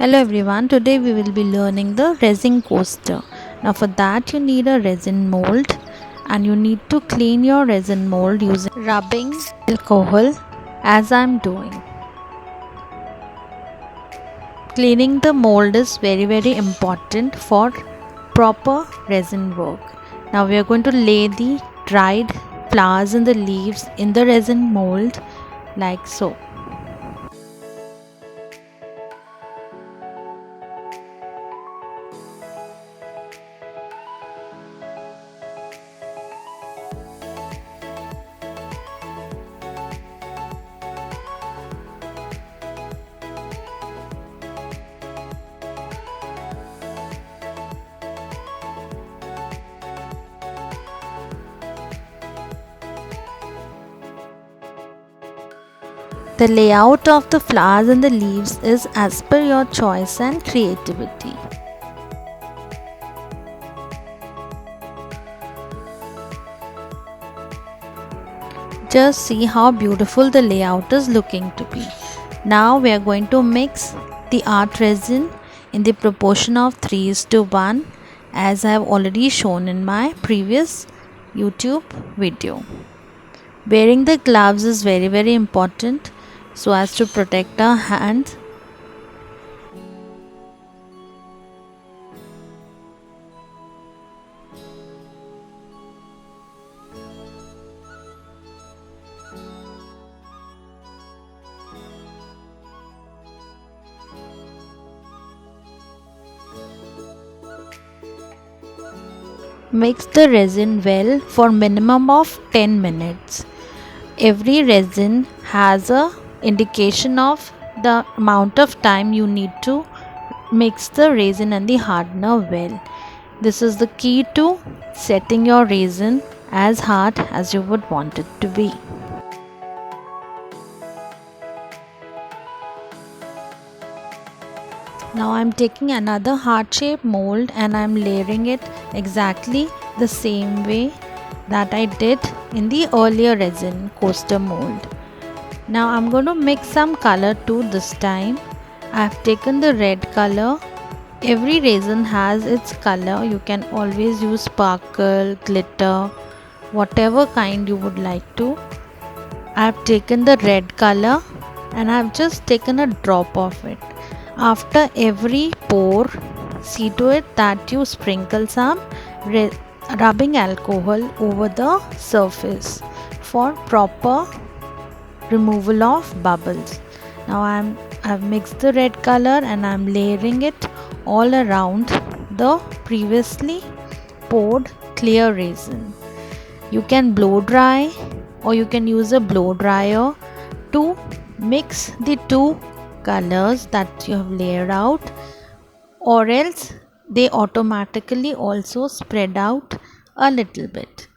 Hello everyone, today we will be learning the resin coaster. Now for that you need a resin mold and you need to clean your resin mold using rubbing alcohol as I am doing. Cleaning the mold is very important for proper resin work. Now we are going to lay the dried flowers and the leaves in the resin mold like so. The layout of the flowers and the leaves is as per your choice and creativity. Just see how beautiful the layout is looking to be. Now we are going to mix the art resin in the proportion of 3:1 as I have already shown in my previous YouTube video. Wearing the gloves is very important so as to protect our hands. Mix the resin well for minimum of 10 minutes. Every resin has a indication of the amount of time you need to mix the resin and the hardener well. This is the key to setting your resin as hard as you would want it to be. Now I am taking another heart shape mold and I am layering it exactly the same way that I did in the earlier resin coaster mold. Now I'm going to mix some color too this time. I have taken the red color. Every resin has its color. You can always use sparkle, glitter, whatever kind you would like to. I have taken the red color and I have just taken a drop of it. After every pour, see to it that you sprinkle some rubbing alcohol over the surface for proper removal of bubbles. Now I've mixed the red color and I'm layering it all around the previously poured clear resin. You can blow dry or you can use a blow dryer to mix the two colors that you have layered out, or else they automatically also spread out a little bit.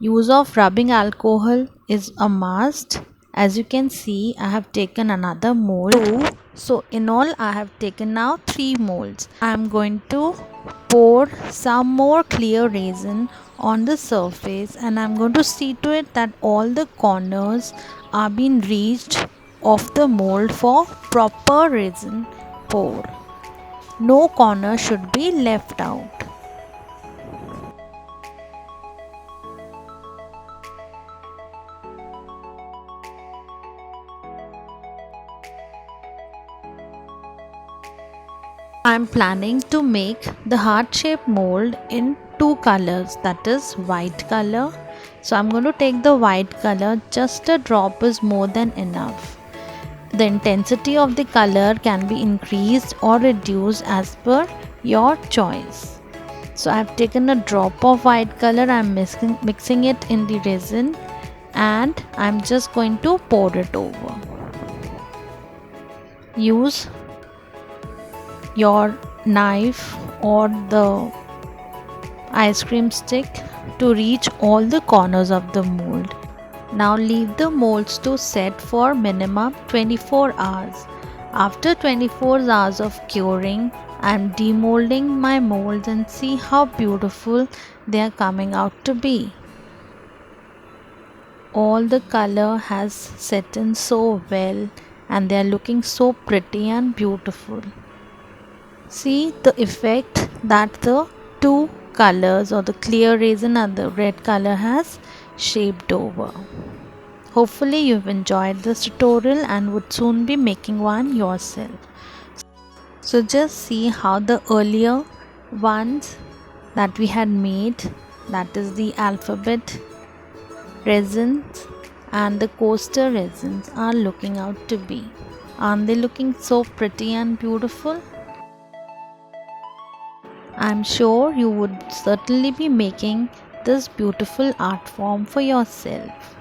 Use of rubbing alcohol is a must. As you can see, I have taken another mold. So in all I have taken now 3 molds. I am going to pour some more clear resin on the surface and I am going to see to it that all the corners are being reached of the mold for proper resin pour. No corner should be left out. I am planning to make the heart shape mold in 2 colors, that is white color. So I am going to take the white color, just a drop is more than enough. The intensity of the color can be increased or reduced as per your choice. So I have taken a drop of white color, I am mixing it in the resin and I am just going to pour it over. Use your knife or the ice cream stick to reach all the corners of the mold. Now leave the molds to set for minimum 24 hours. After 24 hours of curing, I am demolding my molds and see how beautiful they are coming out to be. All the color has set in so well and they are looking so pretty and beautiful. See the effect that the two colors or the clear resin and the red color has shaped over. Hopefully you've enjoyed this tutorial and would soon be making one yourself. So just see how the earlier ones that we had made, that is the alphabet resins and the coaster resins, are looking out to be. Aren't they looking so pretty and beautiful? I'm sure you would certainly be making this beautiful art form for yourself.